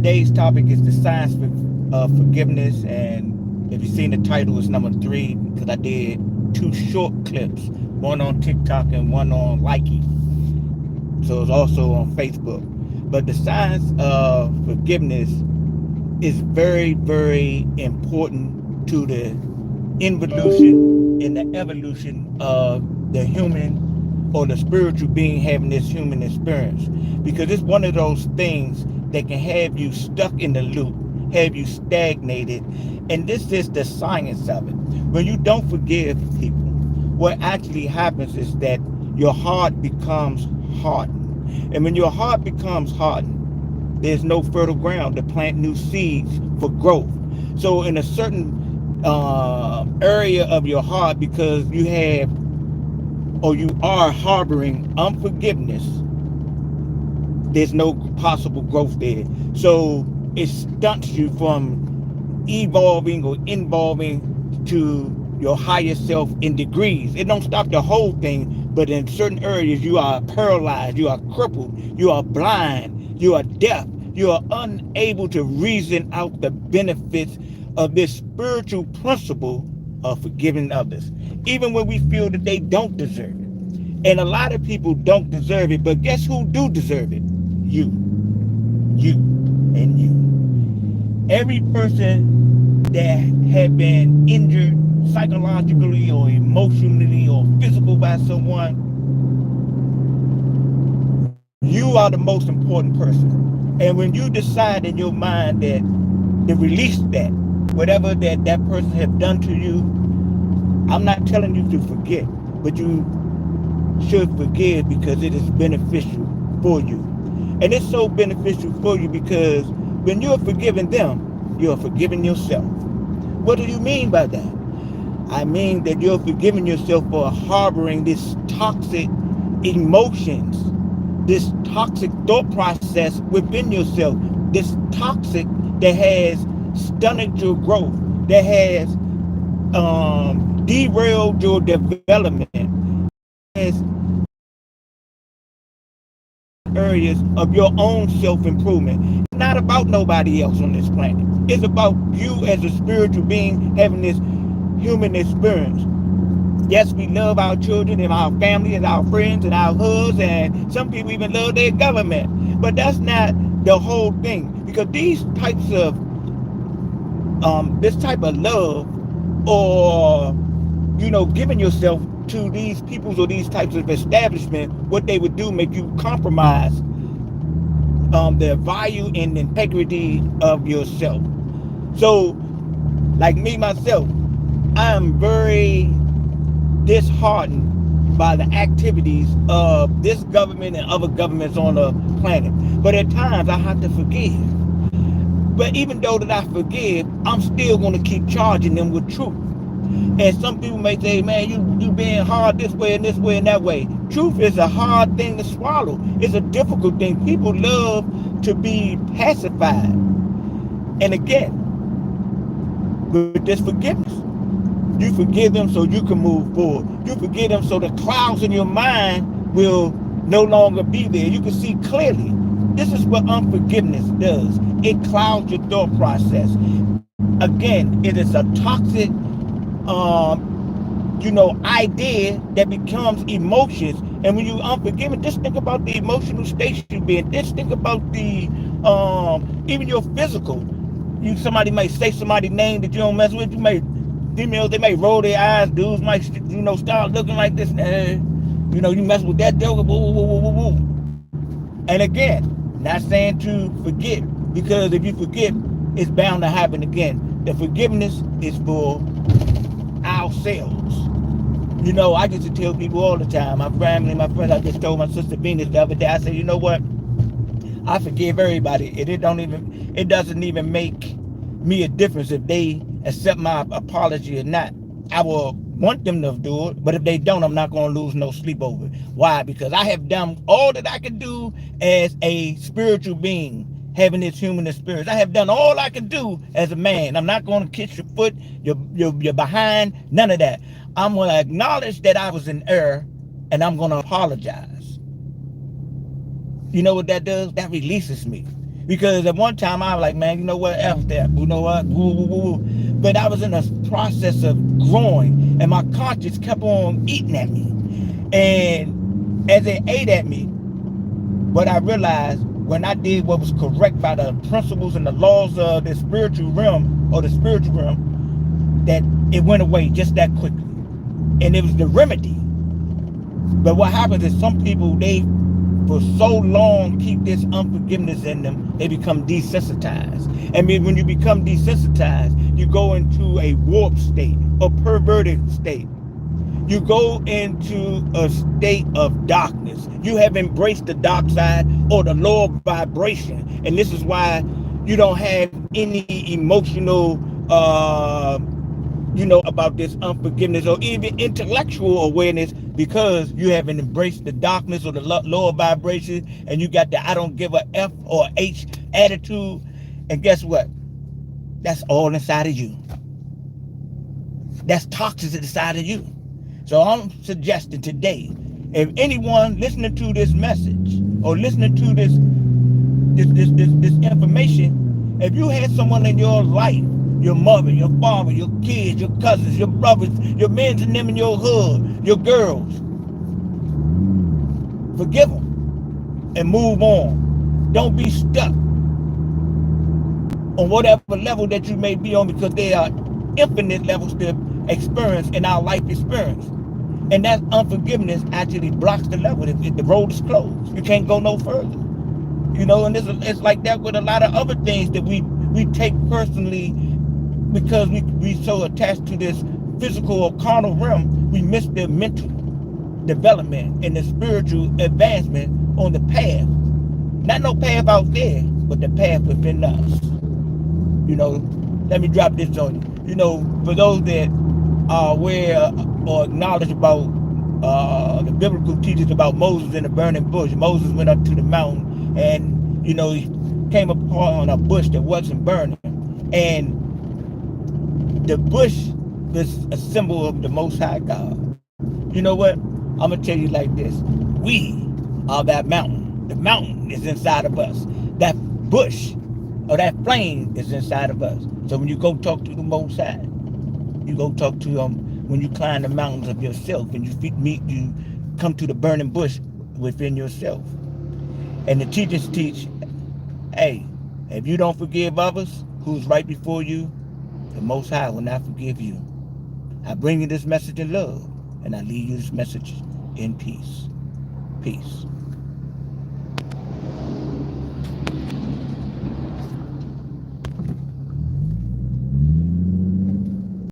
today's topic is the science of forgiveness, and if you've seen the title, it's number 3 because I did 2 short clips, one on TikTok and one on Likey. So it's also on Facebook. But the science of forgiveness is very, very important to the involution and the evolution of the human or the spiritual being having this human experience, because it's one of those things that can have you stuck in the loop, have you stagnated. And this is the science of it. When you don't forgive people, what actually happens is that your heart becomes hardened. And when your heart becomes hardened, there's no fertile ground to plant new seeds for growth. So in a certain area of your heart, because you have or you are harboring unforgiveness, there's no possible growth there. So it stunts you from evolving or involving to your higher self in degrees. It don't stop the whole thing, but in certain areas you are paralyzed, you are crippled, you are blind, you are deaf, you are unable to reason out the benefits of this spiritual principle of forgiving others, even when we feel that they don't deserve it. And a lot of people don't deserve it, but guess who do deserve it? You, you, and you. Every person that have been injured psychologically or emotionally or physical by someone, you are the most important person. And when you decide in your mind that to release that, whatever that person have done to you, I'm not telling you to forget, but you should forgive because it is beneficial for you. And it's so beneficial for you because when you're forgiving them, you're forgiving yourself. What do you mean by that? I mean that you're forgiving yourself for harboring this toxic emotions, this toxic thought process within yourself, this toxic that has stunted your growth, that has derailed your development, has areas of your own self-improvement. It's not about nobody else on this planet. It's about you as a spiritual being having this human experience. Yes, we love our children and our family and our friends and our husbands, and some people even love their government. But that's not the whole thing, because these types of this type of love, or giving yourself to these peoples or these types of establishment, what they would do make you compromise the value and integrity of yourself. So, like me myself, I am very disheartened by the activities of this government and other governments on the planet. But at times I have to forgive. But even though that I forgive, I'm still going to keep charging them with truth. And some people may say, man, you being hard this way and this way and that way. Truth is a hard thing to swallow. It's a difficult thing. People love to be pacified. And again, with this forgiveness, you forgive them so you can move forward. You forgive them so the clouds in your mind will no longer be there. You can see clearly. This is what unforgiveness does. It clouds your thought process. Again, it is a toxic idea that becomes emotions. And when you unforgiving, just think about the emotional state you be in. Just think about the even your physical. Somebody might say somebody's name that you don't mess with. Females, they may roll their eyes. Dudes might start looking like this. You mess with that joker. Woo, woo, woo, woo, woo. And again, not saying to forget, because if you forget, it's bound to happen again. The forgiveness is for ourselves. I used to tell people all the time, my family, my friends. I just told my sister Venus the other day, I said, you know what? I forgive everybody. It doesn't even make me a difference if they accept my apology or not. I will want them to do it, but if they don't, I'm not going to lose no sleep over it. Why? Because I have done all that I can do as a spiritual being, having this human experience. I have done all I can do as a man. I'm not going to kiss your foot, your behind, none of that. I'm going to acknowledge that I was in error, and I'm going to apologize. You know what that does? That releases me. Because at one time I was like, man, you know what, F that, you know what, woo, woo, woo. But I was in a process of growing, and my conscience kept on eating at me. And as it ate at me, what I realized when I did what was correct by the principles and the laws of the spiritual realm, that it went away just that quickly. And it was the remedy. But what happens is some people, they for so long keep this unforgiveness in them, they become desensitized. And when you become desensitized, you go into a warped state, a perverted state. You go into a state of darkness. You have embraced the dark side or the lower vibration. And this is why you don't have any emotional about this unforgiveness or even intellectual awareness, because you haven't embraced the darkness or the lower vibration, and you got the I don't give a F or H attitude. And guess what? That's all inside of you. That's toxic inside of you. So I'm suggesting today, if anyone listening to this message or listening to this information, if you had someone in your life, your mother, your father, your kids, your cousins, your brothers, your men and them in your hood, your girls, forgive them and move on. Don't be stuck on whatever level that you may be on, because there are infinite levels to experience in our life experience. And that unforgiveness actually blocks the level. The road is closed. You can't go no further. And it's like that with a lot of other things that we take personally, because we so attached to this physical or carnal realm, we miss the mental development and the spiritual advancement on the path. Not no path out there, but the path within us. Let me drop this on you. For those that are aware or acknowledge about the biblical teachings about Moses in the burning bush. Moses went up to the mountain, and he came upon a bush that wasn't burning, and the bush is a symbol of the Most High God. You know what? I'm gonna tell you like this: we are that mountain. The mountain is inside of us. That bush or that flame is inside of us. So when you go talk to the Most High, you go talk to him. When you climb the mountains of yourself and you come to the burning bush within yourself. And the teachers teach, hey, if you don't forgive others who's right before you, the Most High will not forgive you. I bring you this message in love, and I leave you this message in peace. Peace.